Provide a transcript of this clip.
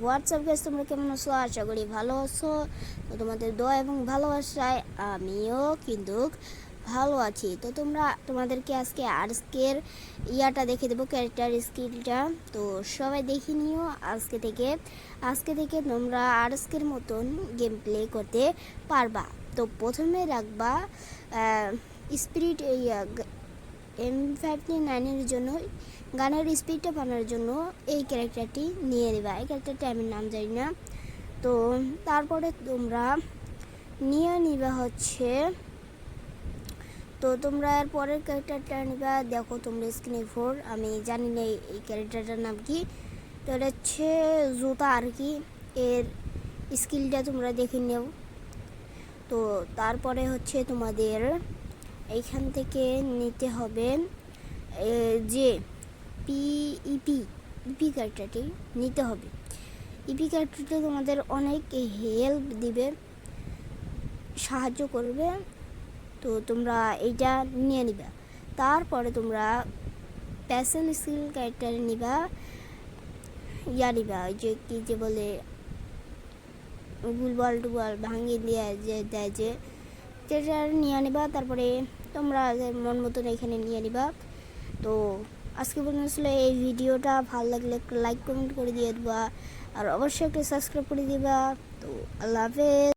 WhatsApp guys, তোমরা কেমন আছো? আশা করি ভালো আছো। তো তোমাদের দোয়া এবং ভালোবাসায় আমিও কিন্তু ভালো আছি। তো তোমাদেরকে আজকের ইয়াটা দেখে দেবো, ক্যারেক্টার স্কিলটা। তো সবাই দেখে নিও। আজকে থেকে তোমরা আজকের মতন গেম প্লে করতে পারবা। তো প্রথমে রাখবা স্পিরিট M59-এর জন্য গানের স্পিডটা বানানোর জন্য এই ক্যারেক্টারটি নিয়ে নেবা। এই ক্যারেক্টারটি আমি নাম জানি না। তো তারপরে তোমরা নিয়ে নিবা তো তোমরা এর পরের ক্যারেক্টারটা নিবা। দেখো তোমরা স্ক্রিনে 4, আমি জানি না এই ক্যারেক্টারটার নাম কি। তো এটা হচ্ছে জুতা আর কি। এর স্কিলটা তোমরা দেখে নেও। তো তারপরে তোমাদের এইখান থেকে নিতে হবে যে ইপি ক্যারেক্টারটি নিতে হবে। ইপি ক্যারেক্টারটি তোমাদের অনেক হেল্প দিবে, সাহায্য করবে। তো তোমরা এইটা নিয়ে নিবা। তারপরে তোমরা প্যাসেল স্কিল ক্যারেক্টার নিবা, নিবা ওই যে কি যে বলে গুলবল টুবল ভাঙিয়ে দিয়ে যে দেয় যে সেটা নিয়ে নিবা। তারপরে তোমরা মন মতন এখানে নিয়ে নিবা। তো আজকে পর্যন্ত ছিল এই ভিডিওটা। ভালো লাগলে একটা লাইক কমেন্ট করে দিয়ে দিবা, আর অবশ্যই একটা সাবস্ক্রাইব করে দিবা। তো আল্লাহ হাফেজ।